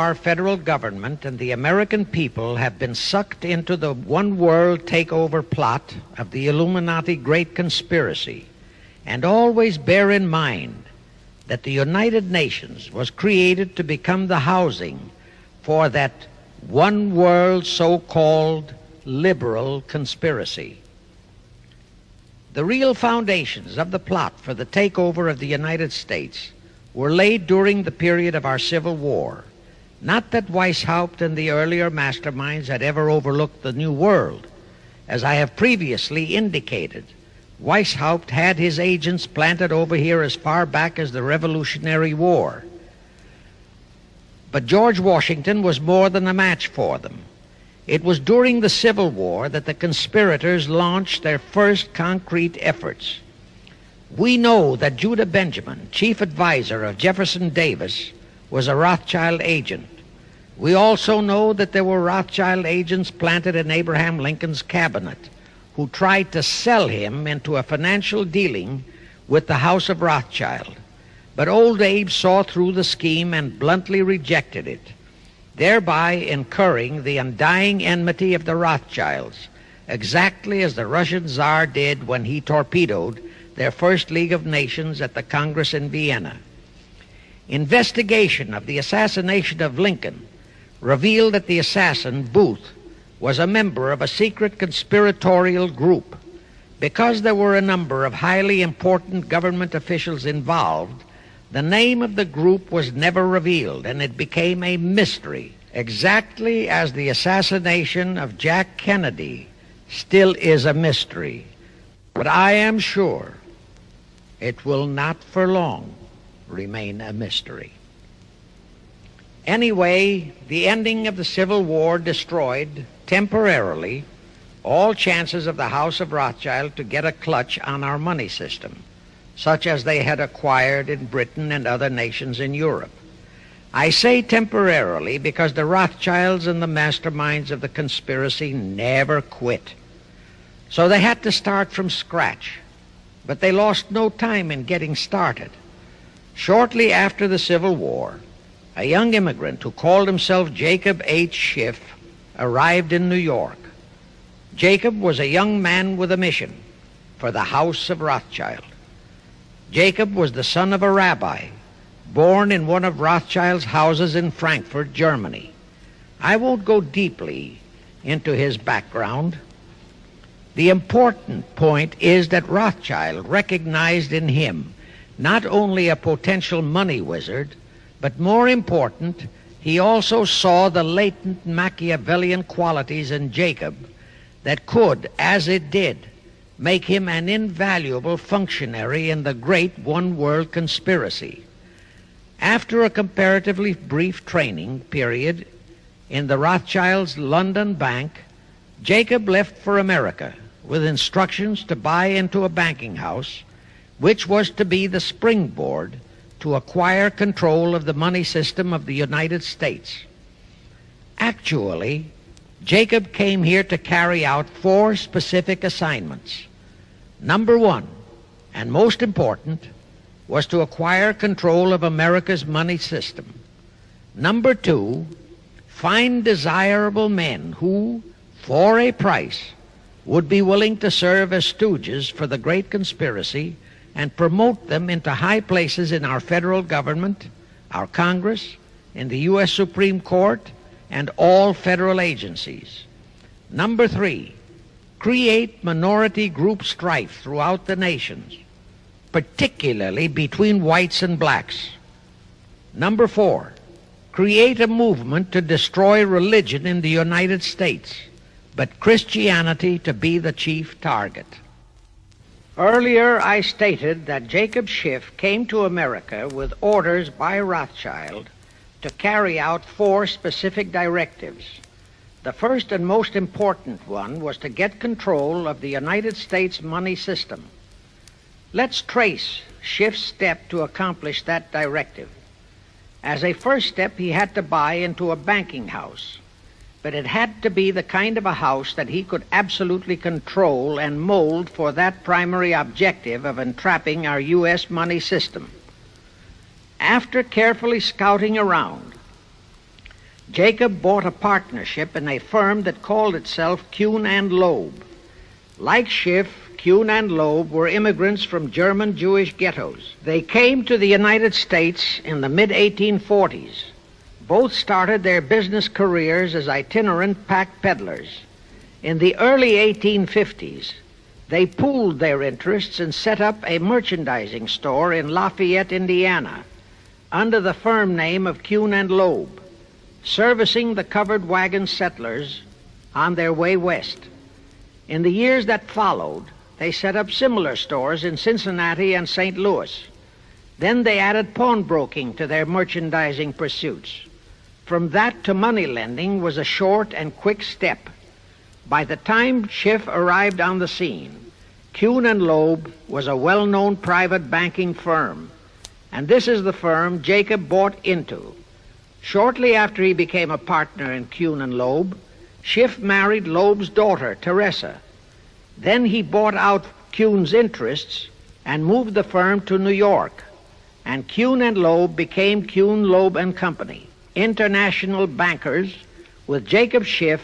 Our federal government and the American people have been sucked into the one-world takeover plot of the Illuminati Great Conspiracy, and always bear in mind that the United Nations was created to become the housing for that one-world so-called liberal conspiracy. The real foundations of the plot for the takeover of the United States were laid during the period of our Civil War. Not that Weishaupt and the earlier masterminds had ever overlooked the New World. As I have previously indicated, Weishaupt had his agents planted over here as far back as the Revolutionary War. But George Washington was more than a match for them. It was during the Civil War that the conspirators launched their first concrete efforts. We know that Judah Benjamin, chief advisor of Jefferson Davis, was a Rothschild agent. We also know that there were Rothschild agents planted in Abraham Lincoln's cabinet who tried to sell him into a financial dealing with the House of Rothschild. But old Abe saw through the scheme and bluntly rejected it, thereby incurring the undying enmity of the Rothschilds, exactly as the Russian Tsar did when he torpedoed their first League of Nations at the Congress in Vienna. Investigation of the assassination of Lincoln revealed that the assassin, Booth, was a member of a secret conspiratorial group. Because there were a number of highly important government officials involved, the name of the group was never revealed, and it became a mystery, exactly as the assassination of Jack Kennedy still is a mystery. But I am sure it will not for long remain a mystery. Anyway, the ending of the Civil War destroyed, temporarily, all chances of the House of Rothschild to get a clutch on our money system, such as they had acquired in Britain and other nations in Europe. I say temporarily because the Rothschilds and the masterminds of the conspiracy never quit. So they had to start from scratch, but they lost no time in getting started. Shortly after the Civil War, a young immigrant who called himself Jacob H. Schiff arrived in New York. Jacob was a young man with a mission for the House of Rothschild. Jacob was the son of a rabbi, born in one of Rothschild's houses in Frankfurt, Germany. I won't go deeply into his background. The important point is that Rothschild recognized in him not only a potential money wizard, but more important, he also saw the latent Machiavellian qualities in Jacob that could, as it did, make him an invaluable functionary in the great one-world conspiracy. After a comparatively brief training period in the Rothschilds' London bank, Jacob left for America with instructions to buy into a banking house, which was to be the springboard to acquire control of the money system of the United States. Actually, Jacob came here to carry out 4 specific assignments. Number 1, and most important, was to acquire control of America's money system. Number 2, find desirable men who, for a price, would be willing to serve as stooges for the great conspiracy and promote them into high places in our federal government, our Congress, in the U.S. Supreme Court, and all federal agencies. Number 3, create minority group strife throughout the nations, particularly between whites and blacks. Number 4, create a movement to destroy religion in the United States, but Christianity to be the chief target. Earlier, I stated that Jacob Schiff came to America with orders by Rothschild to carry out 4 specific directives. The first and most important one was to get control of the United States money system. Let's trace Schiff's step to accomplish that directive. As a first step, he had to buy into a banking house, but it had to be the kind of a house that he could absolutely control and mold for that primary objective of entrapping our U.S. money system. After carefully scouting around, Jacob bought a partnership in a firm that called itself Kuhn and Loeb. Like Schiff, Kuhn and Loeb were immigrants from German Jewish ghettos. They came to the United States in the mid-1840s. Both started their business careers as itinerant pack peddlers. In the early 1850s, they pooled their interests and set up a merchandising store in Lafayette, Indiana, under the firm name of Kuhn and Loeb, servicing the covered wagon settlers on their way west. In the years that followed, they set up similar stores in Cincinnati and St. Louis. Then they added pawnbroking to their merchandising pursuits. From that to money lending was a short and quick step. By the time Schiff arrived on the scene, Kuhn and Loeb was a well-known private banking firm, and this is the firm Jacob bought into. Shortly after he became a partner in Kuhn and Loeb, Schiff married Loeb's daughter, Teresa. Then he bought out Kuhn's interests and moved the firm to New York, and Kuhn and Loeb became Kuhn, Loeb and Company, international bankers, with Jacob Schiff,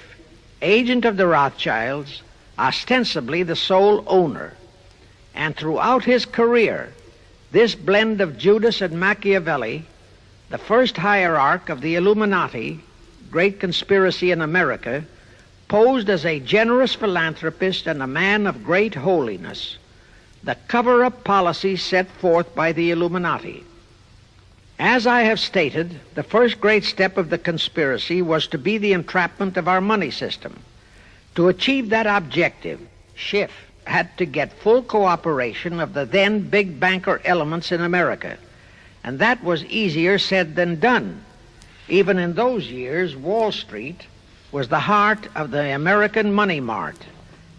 agent of the Rothschilds, ostensibly the sole owner. And throughout his career, this blend of Judas and Machiavelli, the first hierarch of the Illuminati, great conspiracy in America, posed as a generous philanthropist and a man of great holiness, the cover-up policy set forth by the Illuminati. As I have stated, the first great step of the conspiracy was to be the entrapment of our money system. To achieve that objective, Schiff had to get full cooperation of the then big banker elements in America, and that was easier said than done. Even in those years, Wall Street was the heart of the American money mart,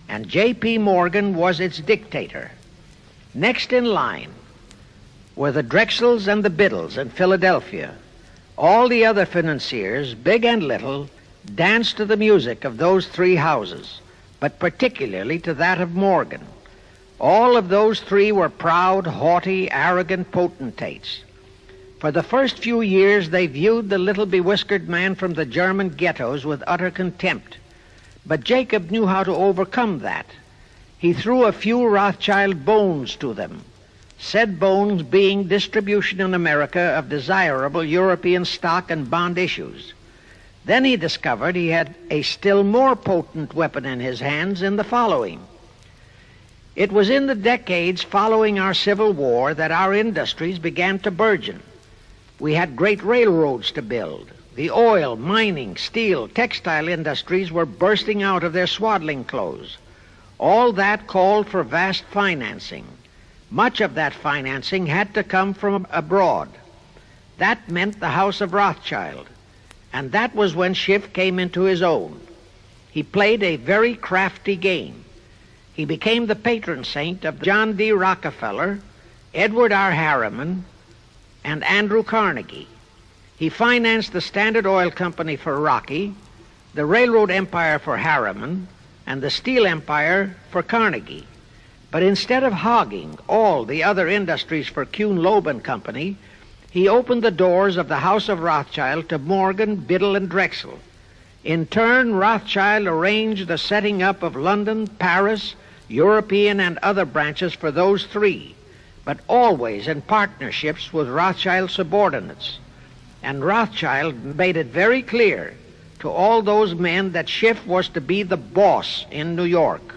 and J.P. Morgan was its dictator. Next in line were the Drexels and the Biddles in Philadelphia. All the other financiers, big and little, danced to the music of those three houses, but particularly to that of Morgan. All of those three were proud, haughty, arrogant potentates. For the first few years, they viewed the little bewhiskered man from the German ghettos with utter contempt. But Jacob knew how to overcome that. He threw a few Rothschild bones to them, said bones being distribution in America of desirable European stock and bond issues. Then he discovered he had a still more potent weapon in his hands in the following. It was in the decades following our Civil War that our industries began to burgeon. We had great railroads to build. The oil, mining, steel, textile industries were bursting out of their swaddling clothes. All that called for vast financing. Much of that financing had to come from abroad. That meant the House of Rothschild, and that was when Schiff came into his own. He played a very crafty game. He became the patron saint of John D. Rockefeller, Edward R. Harriman, and Andrew Carnegie. He financed the Standard Oil Company for Rocky, the railroad empire for Harriman, and the steel empire for Carnegie. But instead of hogging all the other industries for Kuhn, Loeb and Company, he opened the doors of the House of Rothschild to Morgan, Biddle, and Drexel. In turn, Rothschild arranged the setting up of London, Paris, European, and other branches for those three, but always in partnerships with Rothschild subordinates. And Rothschild made it very clear to all those men that Schiff was to be the boss in New York.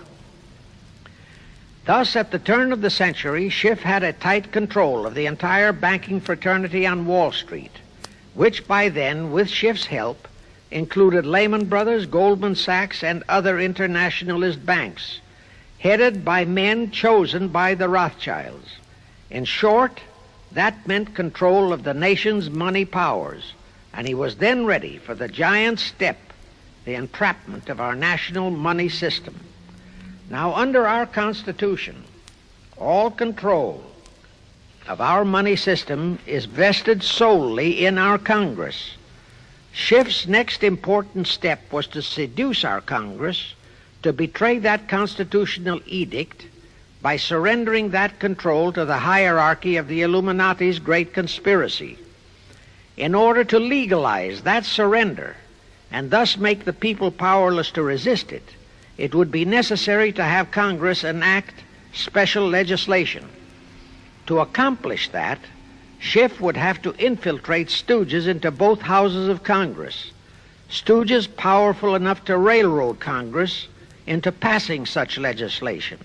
Thus, at the turn of the century, Schiff had a tight control of the entire banking fraternity on Wall Street, which by then, with Schiff's help, included Lehman Brothers, Goldman Sachs, and other internationalist banks, headed by men chosen by the Rothschilds. In short, that meant control of the nation's money powers, and he was then ready for the giant step, the entrapment of our national money system. Now, under our Constitution, all control of our money system is vested solely in our Congress. Schiff's next important step was to seduce our Congress to betray that constitutional edict by surrendering that control to the hierarchy of the Illuminati's great conspiracy. In order to legalize that surrender, and thus make the people powerless to resist it, it would be necessary to have Congress enact special legislation. To accomplish that, Schiff would have to infiltrate stooges into both houses of Congress, stooges powerful enough to railroad Congress into passing such legislation.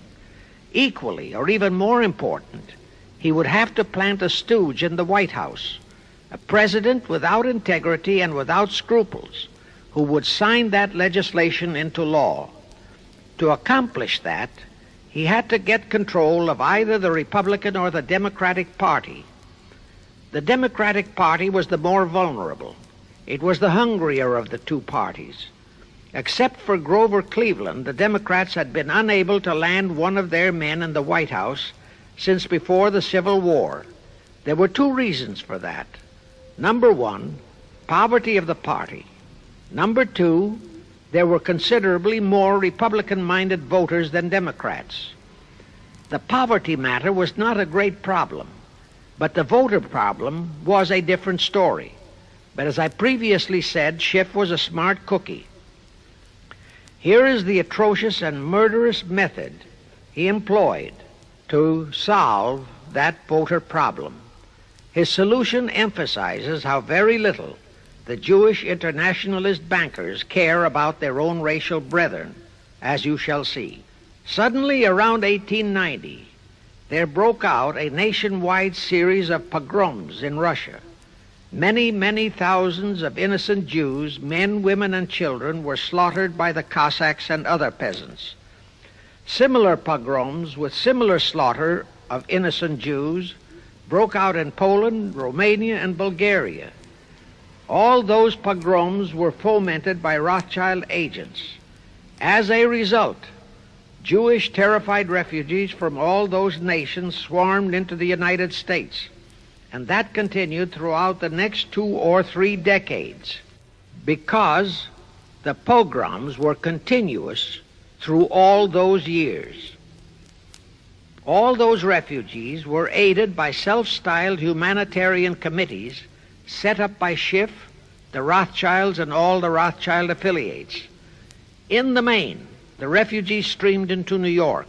Equally, or even more important, he would have to plant a stooge in the White House, a president without integrity and without scruples, who would sign that legislation into law. To accomplish that, he had to get control of either the Republican or the Democratic Party. The Democratic Party was the more vulnerable. It was the hungrier of the two parties. Except for Grover Cleveland, the Democrats had been unable to land one of their men in the White House since before the Civil War. There were two reasons for that. Number one, poverty of the party. Number two, there were considerably more Republican-minded voters than Democrats. The poverty matter was not a great problem, but the voter problem was a different story. But as I previously said, Schiff was a smart cookie. Here is the atrocious and murderous method he employed to solve that voter problem. His solution emphasizes how very little the Jewish internationalist bankers care about their own racial brethren, as you shall see. Suddenly, around 1890, there broke out a nationwide series of pogroms in Russia. Many, many thousands of innocent Jews, men, women, and children, were slaughtered by the Cossacks and other peasants. Similar pogroms with similar slaughter of innocent Jews broke out in Poland, Romania, and Bulgaria. All those pogroms were fomented by Rothschild agents. As a result, Jewish terrified refugees from all those nations swarmed into the United States, and that continued throughout the next 2 or 3 decades because the pogroms were continuous through all those years. All those refugees were aided by self-styled humanitarian committees set up by Schiff, the Rothschilds, and all the Rothschild affiliates. In the main, the refugees streamed into New York,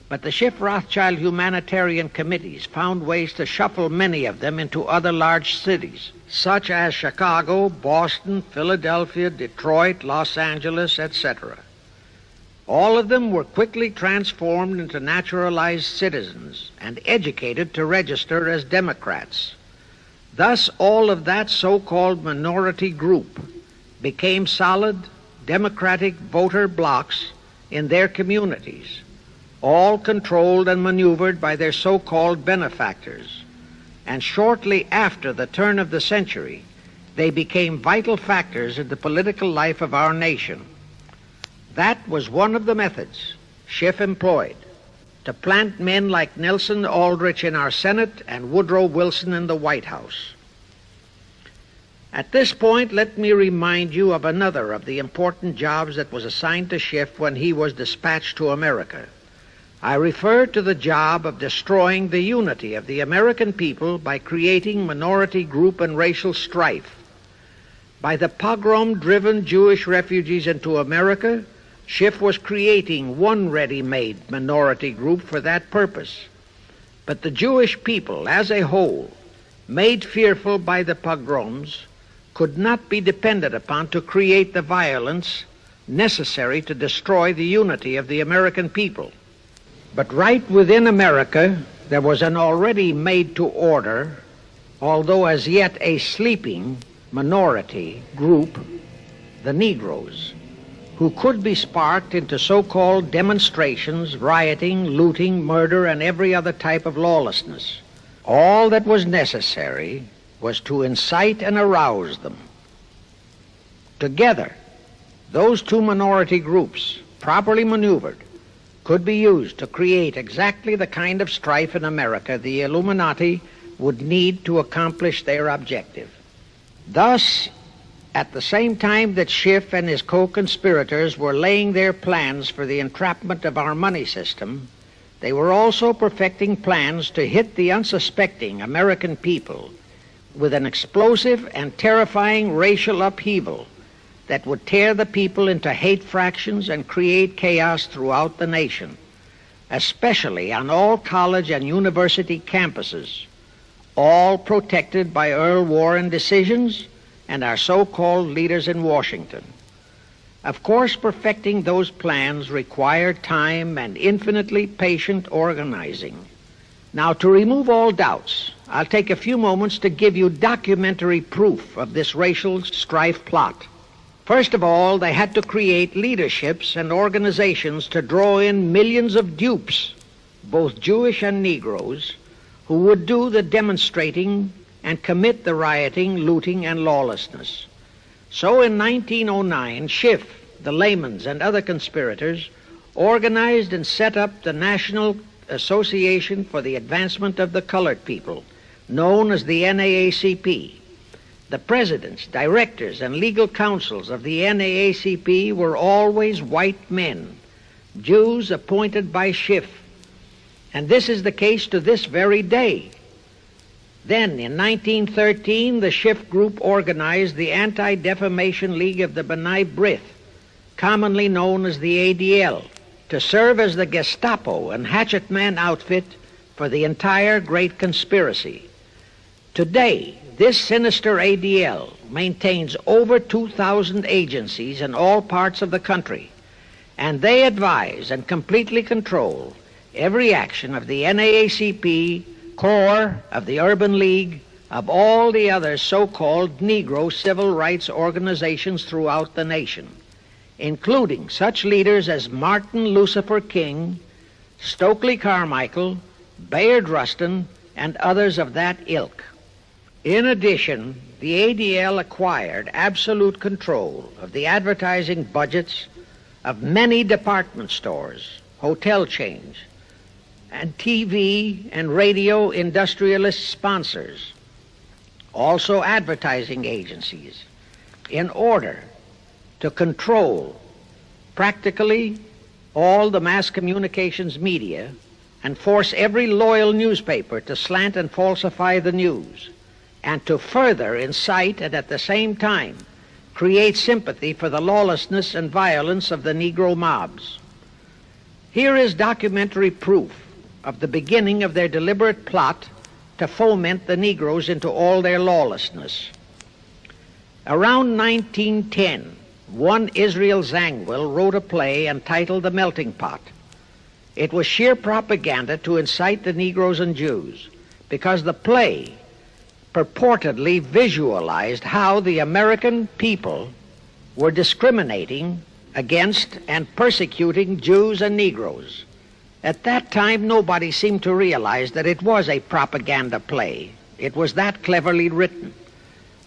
but the Schiff-Rothschild humanitarian committees found ways to shuffle many of them into other large cities, such as Chicago, Boston, Philadelphia, Detroit, Los Angeles, etc. All of them were quickly transformed into naturalized citizens and educated to register as Democrats. Thus, all of that so-called minority group became solid Democratic voter blocs in their communities, all controlled and maneuvered by their so-called benefactors. And shortly after the turn of the century, they became vital factors in the political life of our nation. That was one of the methods Schiff employed to plant men like Nelson Aldrich in our Senate and Woodrow Wilson in the White House. At this point, let me remind you of another of the important jobs that was assigned to Schiff when he was dispatched to America. I refer to the job of destroying the unity of the American people by creating minority group and racial strife. By the pogrom-driven Jewish refugees into America, Schiff was creating one ready-made minority group for that purpose. But the Jewish people as a whole, made fearful by the pogroms, could not be depended upon to create the violence necessary to destroy the unity of the American people. But right within America, there was an already made-to-order, although as yet a sleeping minority group, the Negroes, who could be sparked into so-called demonstrations, rioting, looting, murder, and every other type of lawlessness. All that was necessary was to incite and arouse them. Together, those two minority groups, properly maneuvered, could be used to create exactly the kind of strife in America the Illuminati would need to accomplish their objective. Thus, at the same time that Schiff and his co-conspirators were laying their plans for the entrapment of our money system, they were also perfecting plans to hit the unsuspecting American people with an explosive and terrifying racial upheaval that would tear the people into hate fractions and create chaos throughout the nation, especially on all college and university campuses, all protected by Earl Warren decisions and our so-called leaders in Washington. Of course, perfecting those plans required time and infinitely patient organizing. Now, to remove all doubts, I'll take a few moments to give you documentary proof of this racial strife plot. First of all, they had to create leaderships and organizations to draw in millions of dupes, both Jewish and Negroes, who would do the demonstrating and commit the rioting, looting, and lawlessness. So in 1909, Schiff, the Laymans, and other conspirators organized and set up the National Association for the Advancement of the Colored People, known as the NAACP. The presidents, directors, and legal counsels of the NAACP were always white men, Jews appointed by Schiff. And this is the case to this very day. Then, in 1913, the Schiff Group organized the Anti-Defamation League of the B'nai B'rith, commonly known as the ADL, to serve as the Gestapo and hatchet man outfit for the entire great conspiracy. Today, this sinister ADL maintains over 2,000 agencies in all parts of the country, and they advise and completely control every action of the NAACP, core of the Urban League, of all the other so-called Negro civil rights organizations throughout the nation, including such leaders as Martin Lucifer King, Stokely Carmichael, Bayard Rustin, and others of that ilk. In addition, the ADL acquired absolute control of the advertising budgets of many department stores, hotel chains, and TV and radio industrialist sponsors, also advertising agencies, in order to control practically all the mass communications media and force every loyal newspaper to slant and falsify the news, and to further incite and at the same time create sympathy for the lawlessness and violence of the Negro mobs. Here is documentary proof of the beginning of their deliberate plot to foment the Negroes into all their lawlessness. Around 1910, one Israel Zangwill wrote a play entitled The Melting Pot. It was sheer propaganda to incite the Negroes and Jews, because the play purportedly visualized how the American people were discriminating against and persecuting Jews and Negroes. At that time, nobody seemed to realize that it was a propaganda play. It was that cleverly written.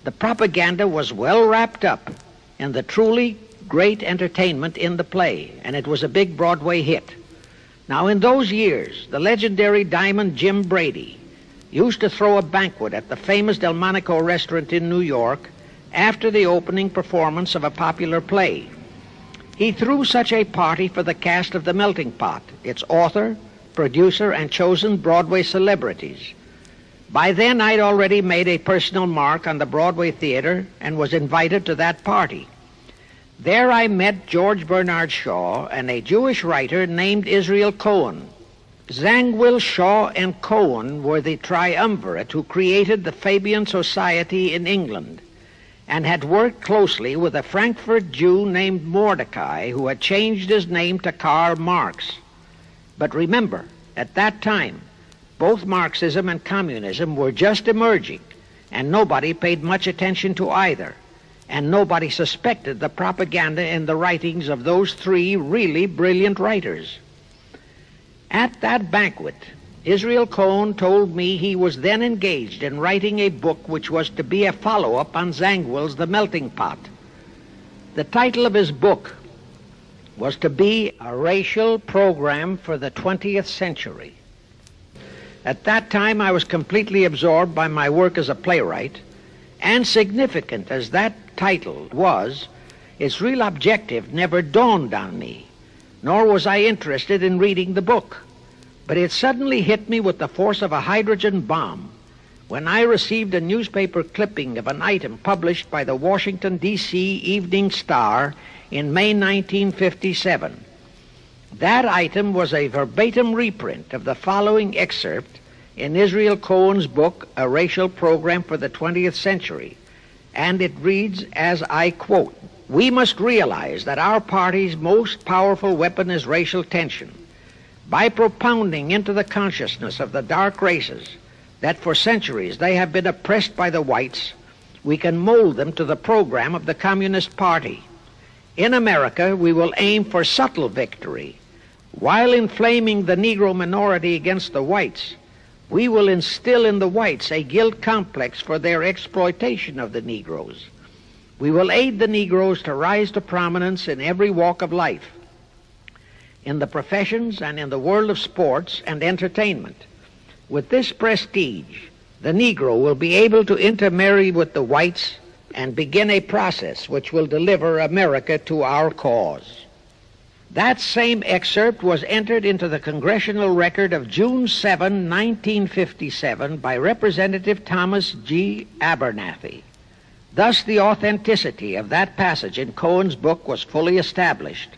The propaganda was well wrapped up in the truly great entertainment in the play, and it was a big Broadway hit. Now, in those years, the legendary Diamond Jim Brady used to throw a banquet at the famous Delmonico restaurant in New York after the opening performance of a popular play. He threw such a party for the cast of The Melting Pot, its author, producer, and chosen Broadway celebrities. By then, I'd already made a personal mark on the Broadway theater and was invited to that party. There I met George Bernard Shaw and a Jewish writer named Israel Cohen. Zangwill, Shaw, and Cohen were the triumvirate who created the Fabian Society in England, and had worked closely with a Frankfurt Jew named Mordecai, who had changed his name to Karl Marx. But remember, at that time, both Marxism and communism were just emerging, and nobody paid much attention to either, and nobody suspected the propaganda in the writings of those three really brilliant writers. At that banquet, Israel Cohen told me he was then engaged in writing a book which was to be a follow-up on Zangwill's The Melting Pot. The title of his book was to be A Racial Program for the 20th Century. At that time, I was completely absorbed by my work as a playwright, and significant as that title was, its real objective never dawned on me, nor was I interested in reading the book. But it suddenly hit me with the force of a hydrogen bomb when I received a newspaper clipping of an item published by the Washington, D.C. Evening Star in May 1957. That item was a verbatim reprint of the following excerpt in Israel Cohen's book, A Racial Program for the 20th Century, and it reads as I quote, "We must realize that our party's most powerful weapon is racial tension. By propounding into the consciousness of the dark races that for centuries they have been oppressed by the whites, we can mold them to the program of the Communist Party. In America, we will aim for subtle victory. While inflaming the Negro minority against the whites, we will instill in the whites a guilt complex for their exploitation of the Negroes. We will aid the Negroes to rise to prominence in every walk of life, in the professions and in the world of sports and entertainment. With this prestige, the Negro will be able to intermarry with the whites and begin a process which will deliver America to our cause." That same excerpt was entered into the Congressional Record of June 7, 1957 by Representative Thomas G. Abernathy. Thus the authenticity of that passage in Cohen's book was fully established.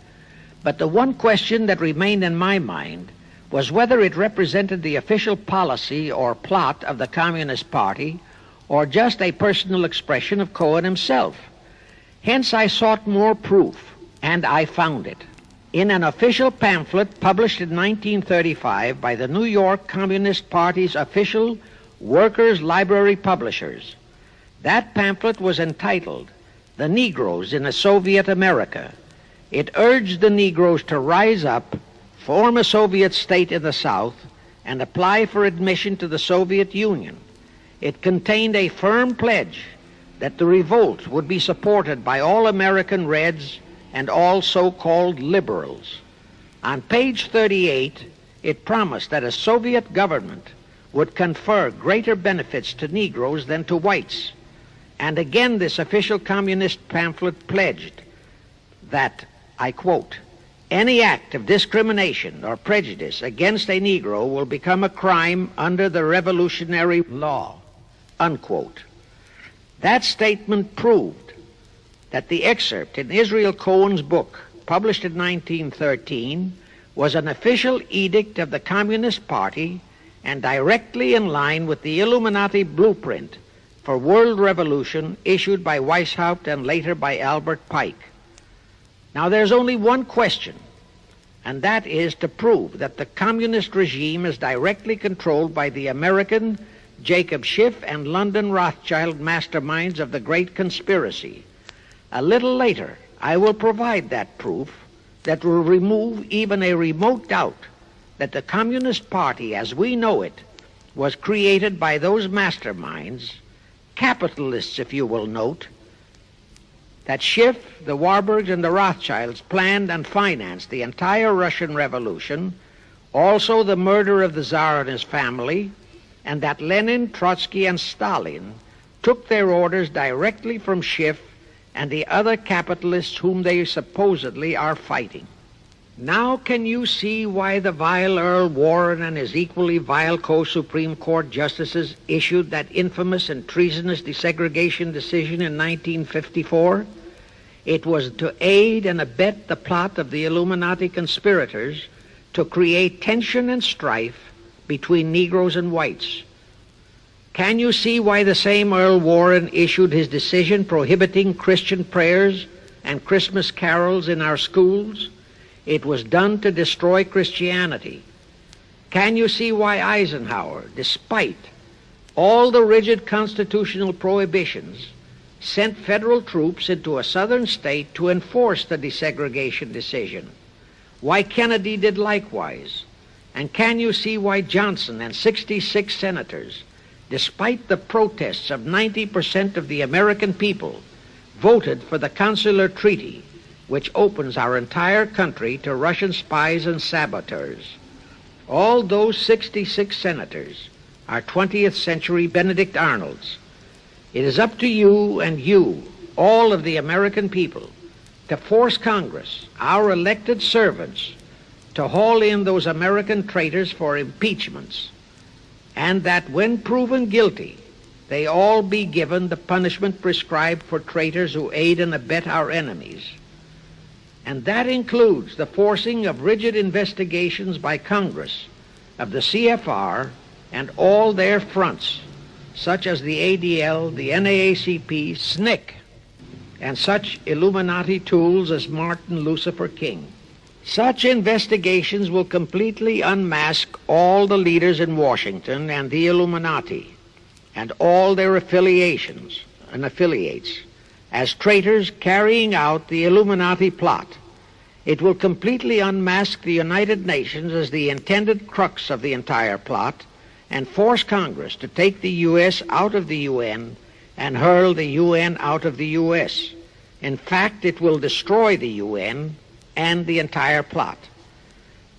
But the one question that remained in my mind was whether it represented the official policy or plot of the Communist Party or just a personal expression of Cohen himself. Hence I sought more proof, and I found it. In an official pamphlet published in 1935 by the New York Communist Party's official Workers' Library Publishers. That pamphlet was entitled, "The Negroes in a Soviet America." It urged the Negroes to rise up, form a Soviet state in the South, and apply for admission to the Soviet Union. It contained a firm pledge that the revolt would be supported by all American Reds and all so-called liberals. On page 38, it promised that a Soviet government would confer greater benefits to Negroes than to whites. And again this official communist pamphlet pledged that, I quote, "Any act of discrimination or prejudice against a Negro will become a crime under the revolutionary law," unquote. That statement proved that the excerpt in Israel Cohen's book, published in 1913, was an official edict of the Communist Party and directly in line with the Illuminati blueprint for world revolution issued by Weishaupt and later by Albert Pike. Now there's only one question, and that is to prove that the communist regime is directly controlled by the American Jacob Schiff and London Rothschild masterminds of the Great Conspiracy. A little later, I will provide that proof that will remove even a remote doubt that the Communist Party as we know it was created by those masterminds, capitalists if you will note, that Schiff, the Warburgs, and the Rothschilds planned and financed the entire Russian Revolution, also the murder of the Tsar and his family, and that Lenin, Trotsky, and Stalin took their orders directly from Schiff and the other capitalists whom they supposedly are fighting. Now can you see why the vile Earl Warren and his equally vile co-Supreme Court justices issued that infamous and treasonous desegregation decision in 1954? It was to aid and abet the plot of the Illuminati conspirators to create tension and strife between Negroes and whites. Can you see why the same Earl Warren issued his decision prohibiting Christian prayers and Christmas carols in our schools? It was done to destroy Christianity. Can you see why Eisenhower, despite all the rigid constitutional prohibitions, sent federal troops into a southern state to enforce the desegregation decision? Why Kennedy did likewise? And can you see why Johnson and 66 senators, despite the protests of 90% of the American people, voted for the Consular Treaty, which opens our entire country to Russian spies and saboteurs? All those 66 senators are 20th century Benedict Arnolds. It is up to you and you, all of the American people, to force Congress, our elected servants, to haul in those American traitors for impeachments and that when proven guilty, they all be given the punishment prescribed for traitors who aid and abet our enemies. And that includes the forcing of rigid investigations by Congress of the CFR and all their fronts, such as the ADL, the NAACP, SNCC, and such Illuminati tools as Martin Lucifer King. Such investigations will completely unmask all the leaders in Washington and the Illuminati and all their affiliations and affiliates as traitors carrying out the Illuminati plot. It will completely unmask the United Nations as the intended crux of the entire plot and force Congress to take the U.S. out of the UN and hurl the UN out of the U.S. In fact, it will destroy the UN and the entire plot.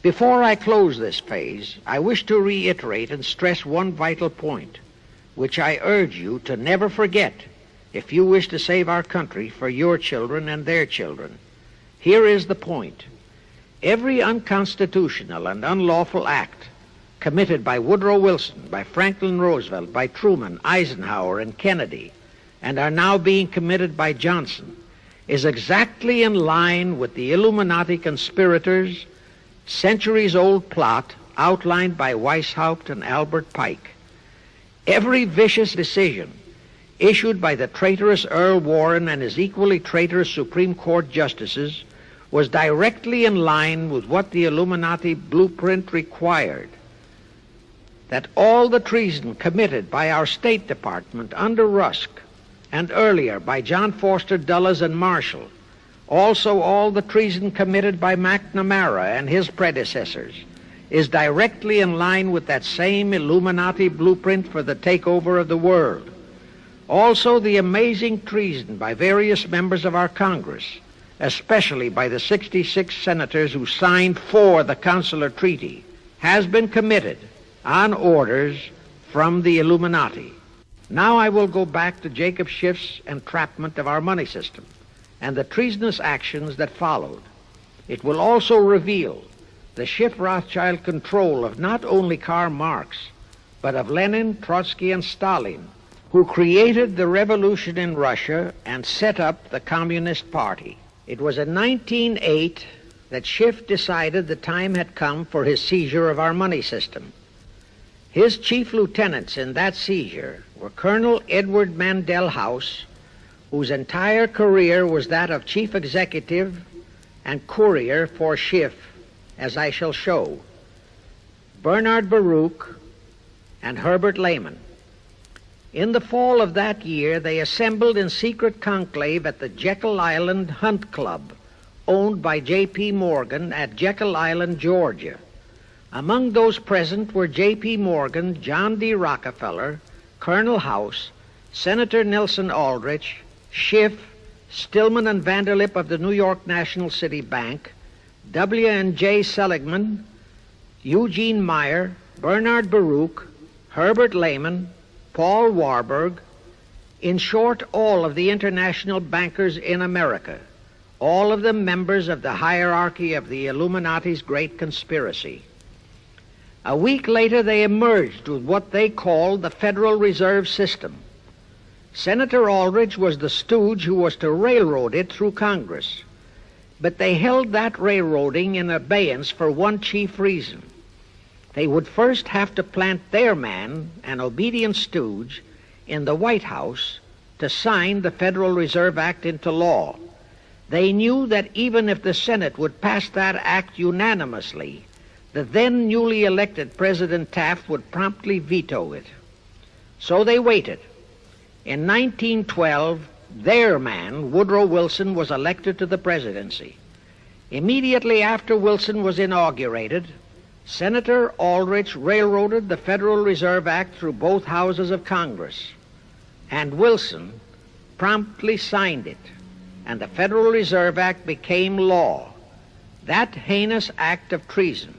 Before I close this phase, I wish to reiterate and stress one vital point, which I urge you to never forget if you wish to save our country for your children and their children. Here is the point. Every unconstitutional and unlawful act committed by Woodrow Wilson, by Franklin Roosevelt, by Truman, Eisenhower, and Kennedy, and are now being committed by Johnson, is exactly in line with the Illuminati conspirators' centuries-old plot outlined by Weishaupt and Albert Pike. Every vicious decision issued by the traitorous Earl Warren and his equally traitorous Supreme Court justices was directly in line with what the Illuminati blueprint required. That all the treason committed by our State Department under Rusk and earlier by John Foster Dulles and Marshall, also all the treason committed by McNamara and his predecessors, is directly in line with that same Illuminati blueprint for the takeover of the world. Also the amazing treason by various members of our Congress, especially by the 66 senators who signed for the Consular Treaty, has been committed on orders from the Illuminati. Now I will go back to Jacob Schiff's entrapment of our money system and the treasonous actions that followed. It will also reveal the Schiff-Rothschild control of not only Karl Marx, but of Lenin, Trotsky, and Stalin, who created the revolution in Russia and set up the Communist Party. It was in 1908 that Schiff decided the time had come for his seizure of our money system. His chief lieutenants in that seizure were Colonel Edward Mandell House, whose entire career was that of chief executive and courier for Schiff, as I shall show, Bernard Baruch, and Herbert Lehman. In the fall of that year, they assembled in secret conclave at the Jekyll Island Hunt Club, owned by J.P. Morgan at Jekyll Island, Georgia. Among those present were J.P. Morgan, John D. Rockefeller, Colonel House, Senator Nelson Aldrich, Schiff, Stillman and Vanderlip of the New York National City Bank, W.N.J. Seligman, Eugene Meyer, Bernard Baruch, Herbert Lehman, Paul Warburg, in short, all of the international bankers in America, all of them members of the hierarchy of the Illuminati's great conspiracy. A week later, they emerged with what they called the Federal Reserve System. Senator Aldrich was the stooge who was to railroad it through Congress. But they held that railroading in abeyance for one chief reason. They would first have to plant their man, an obedient stooge, in the White House to sign the Federal Reserve Act into law. They knew that even if the Senate would pass that act unanimously, the then newly elected President Taft would promptly veto it. So they waited. In 1912, their man, Woodrow Wilson, was elected to the presidency. Immediately after Wilson was inaugurated, Senator Aldrich railroaded the Federal Reserve Act through both houses of Congress, and Wilson promptly signed it, and the Federal Reserve Act became law. That heinous act of treason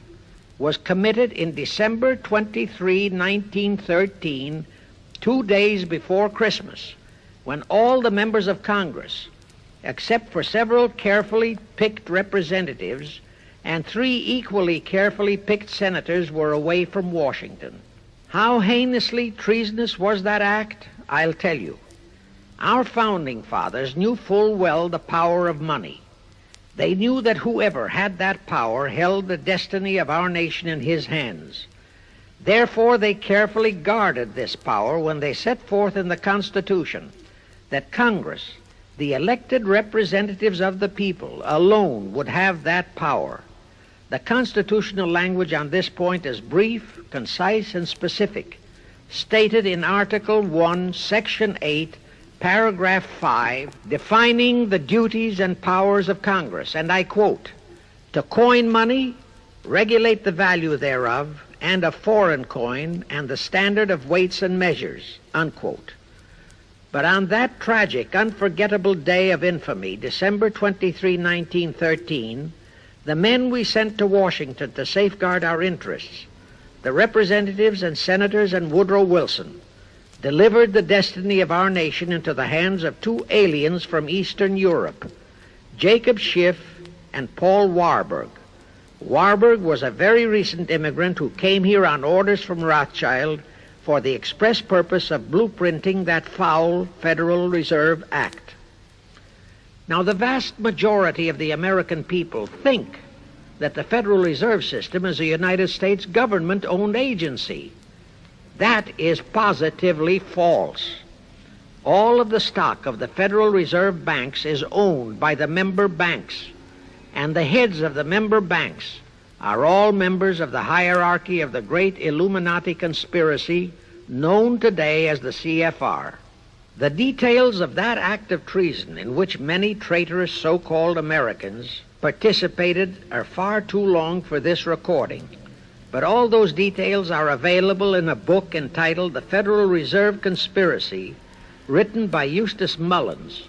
was committed in December 23, 1913, 2 days before Christmas, when all the members of Congress, except for several carefully picked representatives and 3 equally carefully picked senators, were away from Washington. How heinously treasonous was that act? I'll tell you. Our founding fathers knew full well the power of money. They knew that whoever had that power held the destiny of our nation in his hands. Therefore, they carefully guarded this power when they set forth in the Constitution that Congress, the elected representatives of the people, alone would have that power. The constitutional language on this point is brief, concise, and specific, stated in Article 1, Section 8, Paragraph 5, defining the duties and powers of Congress, and I quote, "To coin money, regulate the value thereof, and of foreign coin, and the standard of weights and measures," unquote. But on that tragic, unforgettable day of infamy, December 23, 1913, the men we sent to Washington to safeguard our interests, the representatives and senators and Woodrow Wilson, delivered the destiny of our nation into the hands of two aliens from Eastern Europe, Jacob Schiff and Paul Warburg. Warburg was a very recent immigrant who came here on orders from Rothschild for the express purpose of blueprinting that foul Federal Reserve Act. Now, the vast majority of the American people think that the Federal Reserve System is a United States government-owned agency. That is positively false. All of the stock of the Federal Reserve banks is owned by the member banks, and the heads of the member banks are all members of the hierarchy of the great Illuminati conspiracy known today as the CFR. The details of that act of treason in which many traitorous so-called Americans participated are far too long for this recording, but all those details are available in a book entitled The Federal Reserve Conspiracy, written by Eustace Mullins.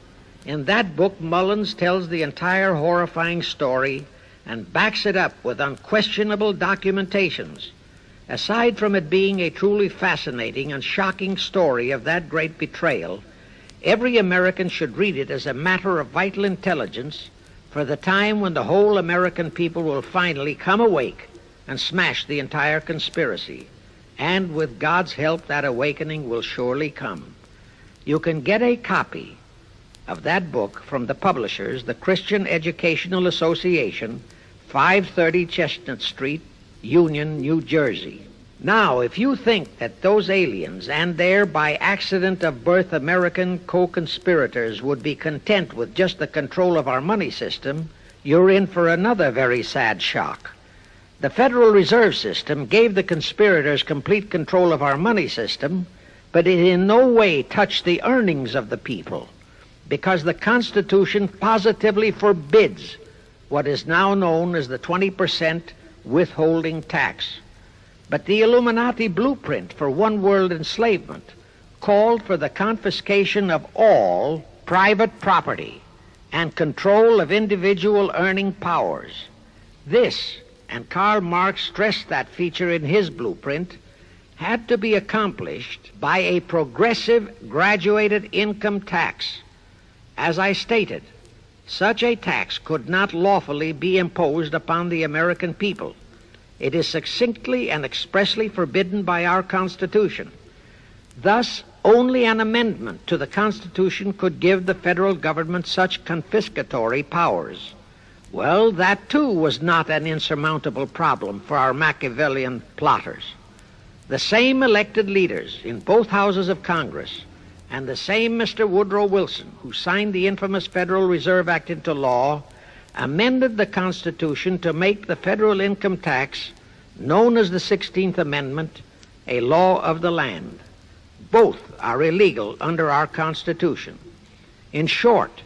In that book, Mullins tells the entire horrifying story and backs it up with unquestionable documentations. Aside from it being a truly fascinating and shocking story of that great betrayal, every American should read it as a matter of vital intelligence for the time when the whole American people will finally come awake and smash the entire conspiracy. And with God's help, that awakening will surely come. You can get a copy of that book from the publishers, the Christian Educational Association, 530 Chestnut Street, Union, New Jersey. Now, if you think that those aliens and their by accident of birth American co-conspirators would be content with just the control of our money system, you're in for another very sad shock. The Federal Reserve System gave the conspirators complete control of our money system, but it in no way touched the earnings of the people, because the Constitution positively forbids what is now known as the 20% withholding tax. But the Illuminati blueprint for one-world enslavement called for the confiscation of all private property and control of individual earning powers. This, and Karl Marx stressed that feature in his blueprint, had to be accomplished by a progressive graduated income tax. As I stated, such a tax could not lawfully be imposed upon the American people. It is succinctly and expressly forbidden by our Constitution. Thus, only an amendment to the Constitution could give the federal government such confiscatory powers. Well, that too was not an insurmountable problem for our Machiavellian plotters. The same elected leaders in both houses of Congress and the same Mr. Woodrow Wilson, who signed the infamous Federal Reserve Act into law, amended the Constitution to make the federal income tax, known as the 16th Amendment, a law of the land. Both are illegal under our Constitution. In short,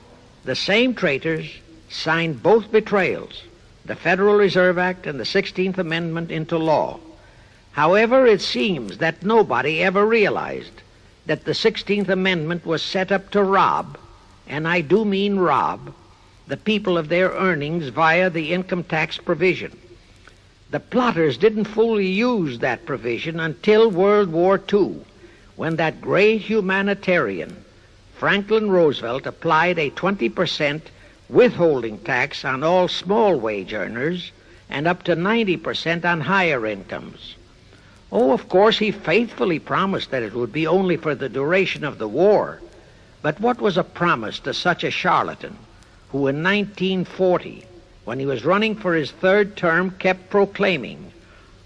the same traitors signed both betrayals, the Federal Reserve Act and the 16th Amendment, into law. However, it seems that nobody ever realized that the 16th Amendment was set up to rob, and I do mean rob, the people of their earnings via the income tax provision. The plotters didn't fully use that provision until World War II, when that great humanitarian, Franklin Roosevelt, applied a 20% withholding tax on all small wage earners and up to 90% on higher incomes. Oh, of course, he faithfully promised that it would be only for the duration of the war. But what was a promise to such a charlatan who in 1940, when he was running for his third term, kept proclaiming,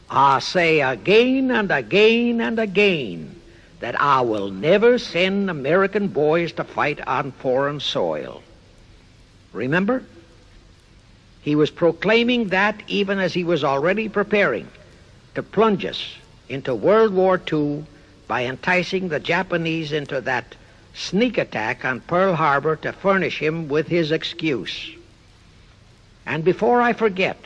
"I say again and again and again that I will never send American boys to fight on foreign soil"? Remember? He was proclaiming that even as he was already preparing to plunge us into World War II by enticing the Japanese into that sneak attack on Pearl Harbor to furnish him with his excuse. And before I forget,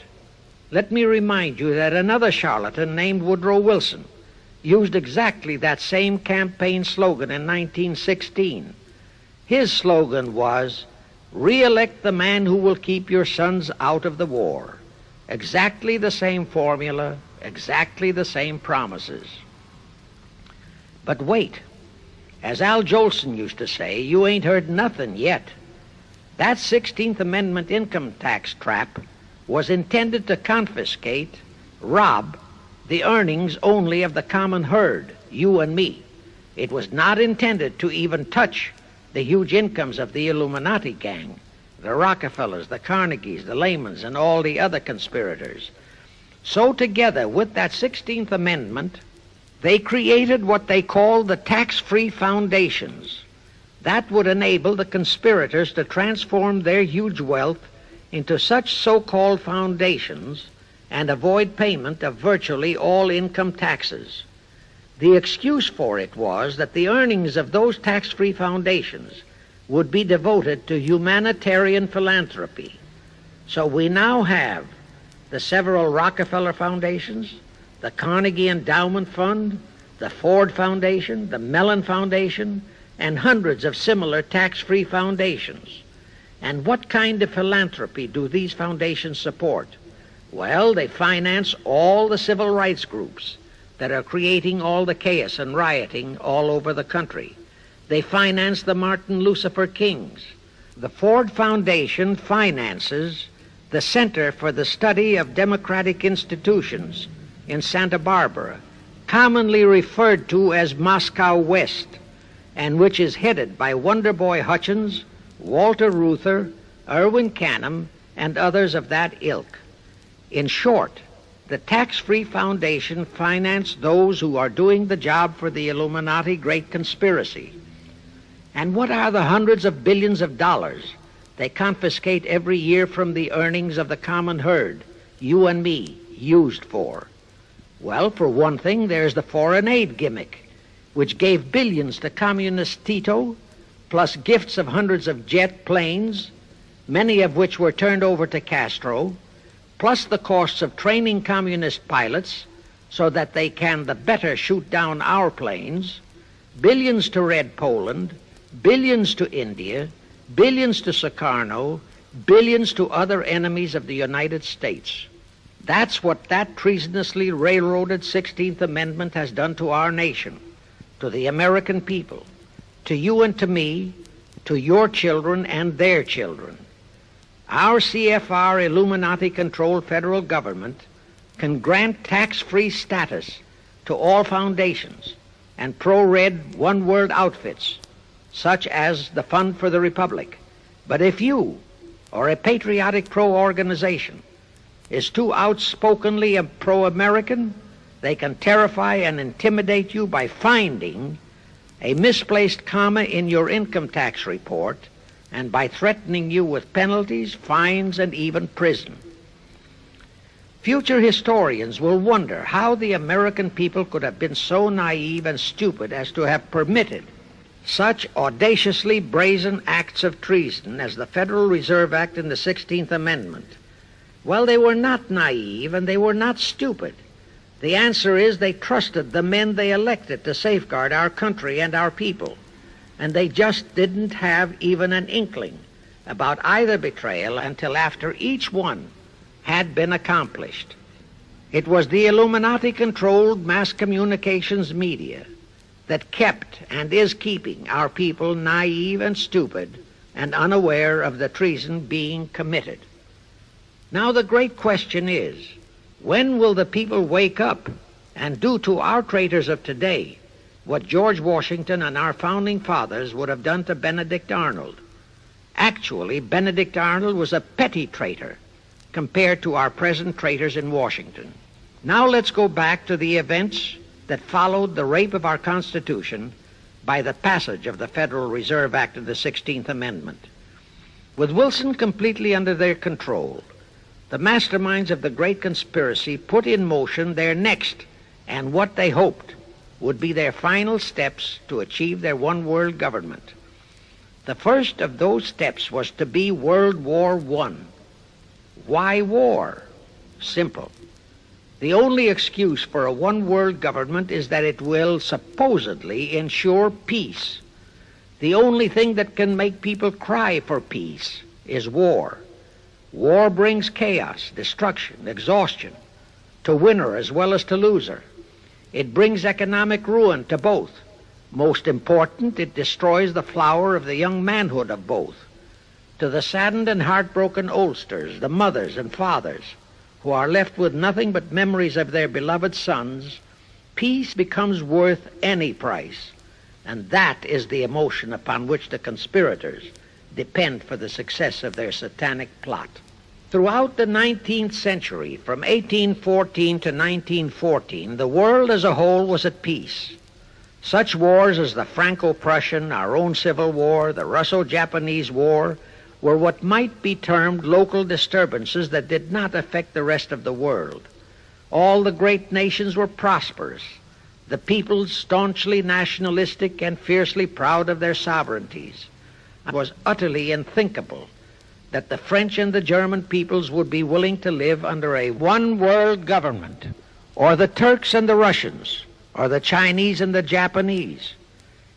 let me remind you that another charlatan named Woodrow Wilson used exactly that same campaign slogan in 1916. His slogan was, "Re-elect the man who will keep your sons out of the war." Exactly the same formula, exactly the same promises. But wait. As Al Jolson used to say, you ain't heard nothing yet. That 16th Amendment income tax trap was intended to confiscate, rob, the earnings only of the common herd, you and me. It was not intended to even touch the huge incomes of the Illuminati gang, the Rockefellers, the Carnegies, the Lehmans, and all the other conspirators. So together with that 16th Amendment, they created what they called the tax-free foundations. That would enable the conspirators to transform their huge wealth into such so-called foundations and avoid payment of virtually all income taxes. The excuse for it was that the earnings of those tax-free foundations would be devoted to humanitarian philanthropy. So we now have the several Rockefeller foundations, the Carnegie Endowment Fund, the Ford Foundation, the Mellon Foundation, and hundreds of similar tax-free foundations. And what kind of philanthropy do these foundations support? Well, they finance all the civil rights groups that are creating all the chaos and rioting all over the country. They finance the Martin Lucifer Kings. The Ford Foundation finances the Center for the Study of Democratic Institutions in Santa Barbara, commonly referred to as Moscow West, and which is headed by Wonderboy Hutchins, Walter Reuther, Irwin Canham, and others of that ilk. In short, the tax-free foundation financed those who are doing the job for the Illuminati Great Conspiracy. And what are the hundreds of billions of dollars they confiscate every year from the earnings of the common herd, you and me, used for? Well, for one thing, there's the foreign aid gimmick, which gave billions to communist Tito, plus gifts of hundreds of jet planes, many of which were turned over to Castro, plus the costs of training communist pilots so that they can the better shoot down our planes, billions to Red Poland, billions to India, billions to Sukarno, billions to other enemies of the United States. That's what that treasonously railroaded 16th Amendment has done to our nation, to the American people, to you and to me, to your children and their children. Our CFR Illuminati-controlled federal government can grant tax-free status to all foundations and pro-red one-world outfits, such as the Fund for the Republic. But if you, or a patriotic pro-organization, is too outspokenly pro-American, they can terrify and intimidate you by finding a misplaced comma in your income tax report and by threatening you with penalties, fines, and even prison. Future historians will wonder how the American people could have been so naive and stupid as to have permitted such audaciously brazen acts of treason as the Federal Reserve Act and the 16th Amendment. Well, they were not naive and they were not stupid. The answer is they trusted the men they elected to safeguard our country and our people, and they just didn't have even an inkling about either betrayal until after each one had been accomplished. It was the Illuminati-controlled mass communications media that kept and is keeping our people naive and stupid and unaware of the treason being committed. Now the great question is, when will the people wake up and do to our traitors of today what George Washington and our founding fathers would have done to Benedict Arnold. Actually, Benedict Arnold was a petty traitor compared to our present traitors in Washington. Now let's go back to the events that followed the rape of our Constitution by the passage of the Federal Reserve Act of the 16th Amendment. With Wilson completely under their control, the masterminds of the great conspiracy put in motion their next and what they hoped would be their final steps to achieve their one-world government. The first of those steps was to be World War I. Why war? Simple. The only excuse for a one-world government is that it will supposedly ensure peace. The only thing that can make people cry for peace is war. War brings chaos, destruction, exhaustion, to winner as well as to loser. It brings economic ruin to both. Most important, it destroys the flower of the young manhood of both. To the saddened and heartbroken oldsters, the mothers and fathers, who are left with nothing but memories of their beloved sons, peace becomes worth any price. And that is the emotion upon which the conspirators depend for the success of their satanic plot. Throughout the 19th century, from 1814 to 1914, the world as a whole was at peace. Such wars as the Franco-Prussian, our own Civil War, the Russo-Japanese War, were what might be termed local disturbances that did not affect the rest of the world. All the great nations were prosperous, the peoples staunchly nationalistic and fiercely proud of their sovereignties. It was utterly unthinkable that the French and the German peoples would be willing to live under a one-world government, or the Turks and the Russians, or the Chinese and the Japanese.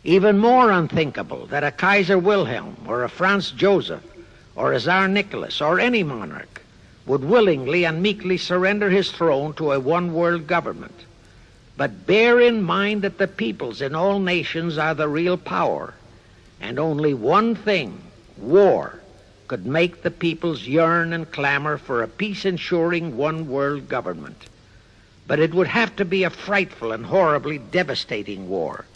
Even more unthinkable that a Kaiser Wilhelm, or a Franz Joseph, or a Tsar Nicholas, or any monarch would willingly and meekly surrender his throne to a one-world government. But bear in mind that the peoples in all nations are the real power, and only one thing, war, could make the peoples yearn and clamor for a peace-ensuring one-world government. But it would have to be a frightful and horribly devastating war.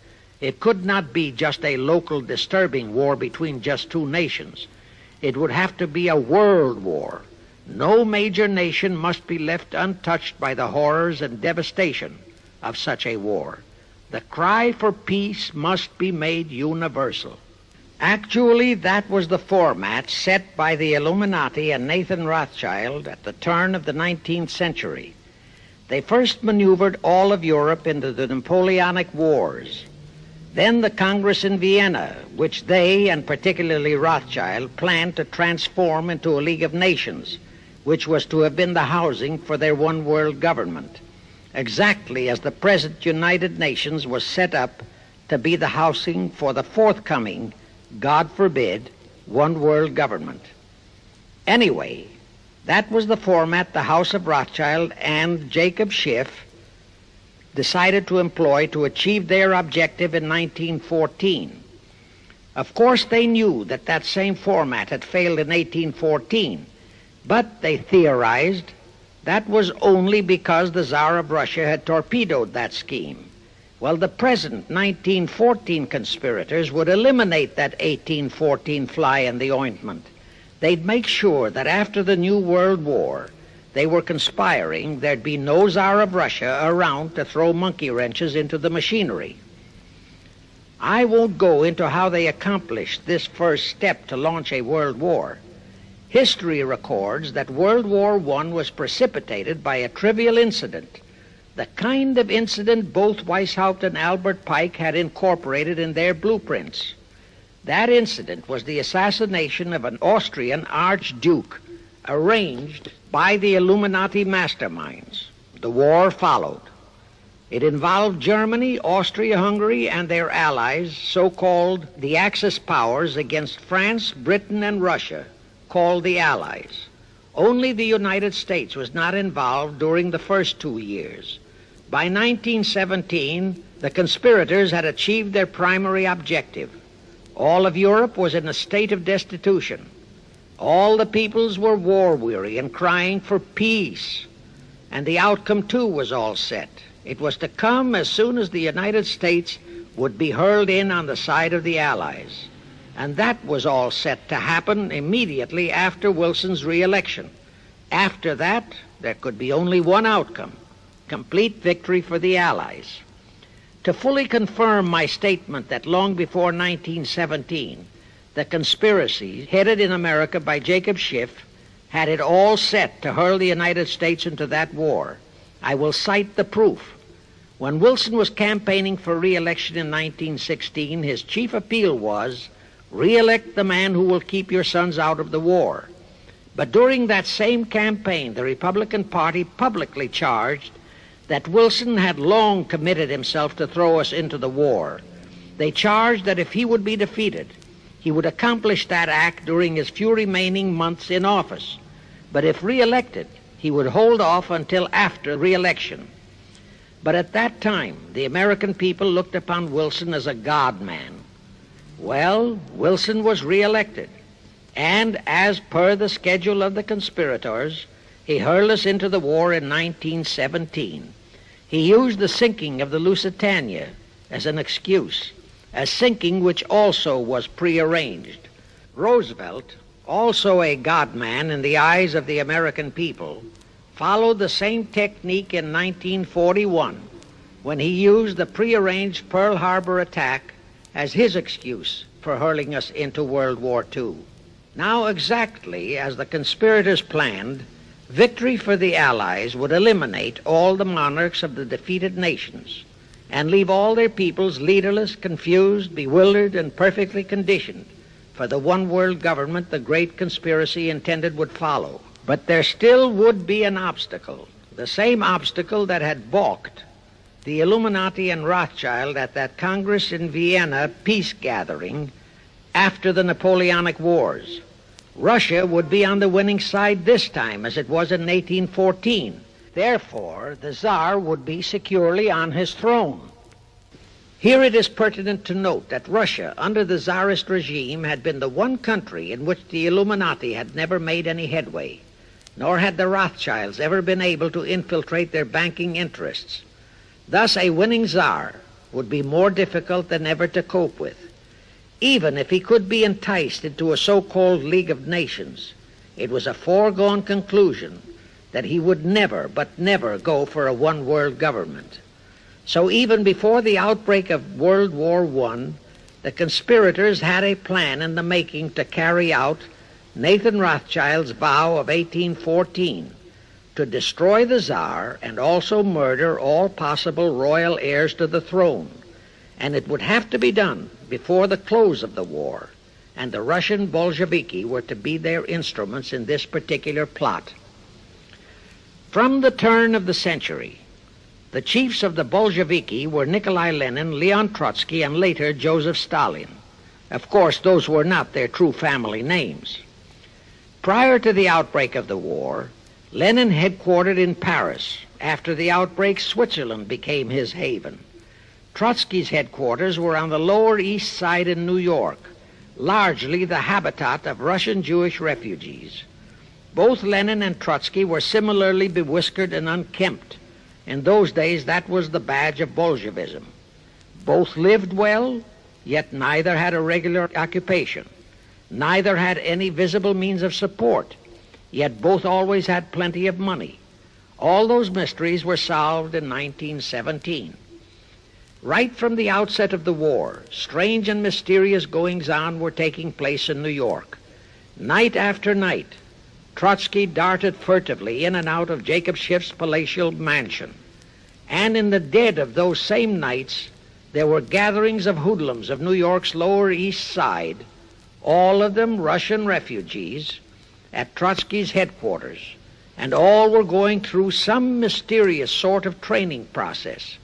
It could not be just a local disturbing war between just two nations. It would have to be a world war. No major nation must be left untouched by the horrors and devastation of such a war. The cry for peace must be made universal. Actually, that was the format set by the Illuminati and Nathan Rothschild at the turn of the 19th century. They first maneuvered all of Europe into the Napoleonic Wars. Then the Congress in Vienna, which they, and particularly Rothschild, planned to transform into a League of Nations, which was to have been the housing for their one-world government, exactly as the present United Nations was set up to be the housing for the forthcoming, God forbid, one-world government. Anyway, that was the format the House of Rothschild and Jacob Schiff decided to employ to achieve their objective in 1914. Of course, they knew that that same format had failed in 1814, but they theorized that was only because the Tsar of Russia had torpedoed that scheme. Well, the present 1914 conspirators would eliminate that 1814 fly in the ointment. They'd make sure that after the New World War, they were conspiring, there'd be no Tsar of Russia around to throw monkey wrenches into the machinery. I won't go into how they accomplished this first step to launch a world war. History records that World War I was precipitated by a trivial incident, the kind of incident both Weishaupt and Albert Pike had incorporated in their blueprints. That incident was the assassination of an Austrian archduke, arranged by the Illuminati masterminds. The war followed. It involved Germany, Austria-Hungary, and their allies, so-called the Axis powers, against France, Britain, and Russia, called the Allies. Only the United States was not involved during the first 2 years. By 1917, the conspirators had achieved their primary objective. All of Europe was in a state of destitution. All the peoples were war-weary and crying for peace. And the outcome, too, was all set. It was to come as soon as the United States would be hurled in on the side of the Allies. And that was all set to happen immediately after Wilson's re-election. After that, there could be only one outcome: complete victory for the Allies. To fully confirm my statement that long before 1917, the conspiracy headed in America by Jacob Schiff had it all set to hurl the United States into that war, I will cite the proof. When Wilson was campaigning for re-election in 1916, his chief appeal was, "Re-elect the man who will keep your sons out of the war." But during that same campaign, the Republican Party publicly charged that Wilson had long committed himself to throw us into the war. They charged that if he would be defeated, he would accomplish that act during his few remaining months in office. But if re-elected, he would hold off until after re-election. But at that time, the American people looked upon Wilson as a God-man. Well, Wilson was re-elected, and as per the schedule of the conspirators, he hurled us into the war in 1917. He used the sinking of the Lusitania as an excuse, a sinking which also was prearranged. Roosevelt, also a God-man in the eyes of the American people, followed the same technique in 1941 when he used the prearranged Pearl Harbor attack as his excuse for hurling us into World War II. Now, exactly as the conspirators planned, victory for the Allies would eliminate all the monarchs of the defeated nations and leave all their peoples leaderless, confused, bewildered, and perfectly conditioned for the one-world government the great conspiracy intended would follow. But there still would be an obstacle, the same obstacle that had balked the Illuminati and Rothschild at that Congress in Vienna peace gathering after the Napoleonic Wars. Russia would be on the winning side this time, as it was in 1814. Therefore, the Tsar would be securely on his throne. Here it is pertinent to note that Russia, under the Tsarist regime, had been the one country in which the Illuminati had never made any headway, nor had the Rothschilds ever been able to infiltrate their banking interests. Thus, a winning Tsar would be more difficult than ever to cope with. Even if he could be enticed into a so-called League of Nations, it was a foregone conclusion that he would never, but never go for a one-world government. So even before the outbreak of World War I, the conspirators had a plan in the making to carry out Nathan Rothschild's vow of 1814 to destroy the Tsar and also murder all possible royal heirs to the throne. And it would have to be done before the close of the war, and the Russian Bolsheviki were to be their instruments in this particular plot. From the turn of the century, the chiefs of the Bolsheviki were Nikolai Lenin, Leon Trotsky, and later Joseph Stalin. Of course, those were not their true family names. Prior to the outbreak of the war, Lenin headquartered in Paris. After the outbreak, Switzerland became his haven. Trotsky's headquarters were on the Lower East Side in New York, largely the habitat of Russian Jewish refugees. Both Lenin and Trotsky were similarly bewhiskered and unkempt. In those days, that was the badge of Bolshevism. Both lived well, yet neither had a regular occupation. Neither had any visible means of support, yet both always had plenty of money. All those mysteries were solved in 1917. Right from the outset of the war, strange and mysterious goings-on were taking place in New York. Night after night, Trotsky darted furtively in and out of Jacob Schiff's palatial mansion. And in the dead of those same nights, there were gatherings of hoodlums of New York's Lower East Side, all of them Russian refugees, at Trotsky's headquarters, and all were going through some mysterious sort of training process.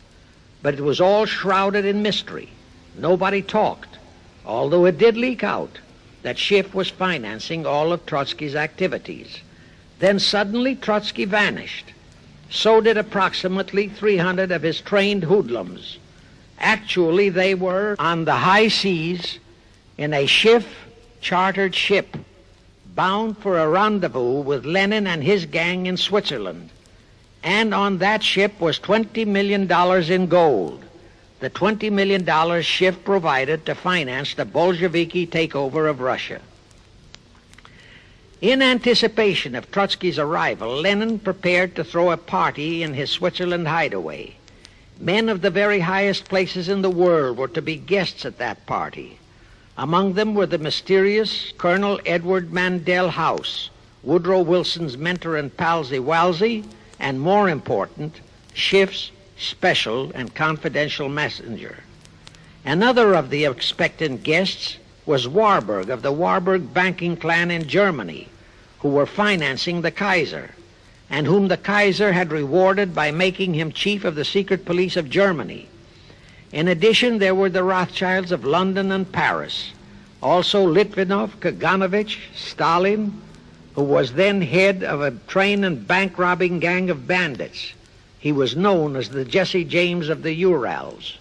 But it was all shrouded in mystery. Nobody talked, although it did leak out that Schiff was financing all of Trotsky's activities. Then suddenly Trotsky vanished. So did approximately 300 of his trained hoodlums. Actually, they were on the high seas in a Schiff-chartered ship bound for a rendezvous with Lenin and his gang in Switzerland. and on that ship was $20 million in gold. The $20 million Schiff provided to finance the Bolsheviki takeover of Russia. In anticipation of Trotsky's arrival, Lenin prepared to throw a party in his Switzerland hideaway. Men of the very highest places in the world were to be guests at that party. Among them were the mysterious Colonel Edward Mandel House, Woodrow Wilson's mentor and palsy-walsy, and more important, Schiff's special and confidential messenger. Another of the expectant guests was Warburg of the Warburg banking clan in Germany, who were financing the Kaiser, and whom the Kaiser had rewarded by making him chief of the secret police of Germany. In addition, there were the Rothschilds of London and Paris, also Litvinov, Kaganovich, Stalin, who was then head of a train and bank robbing gang of bandits. He was known as the Jesse James of the Urals.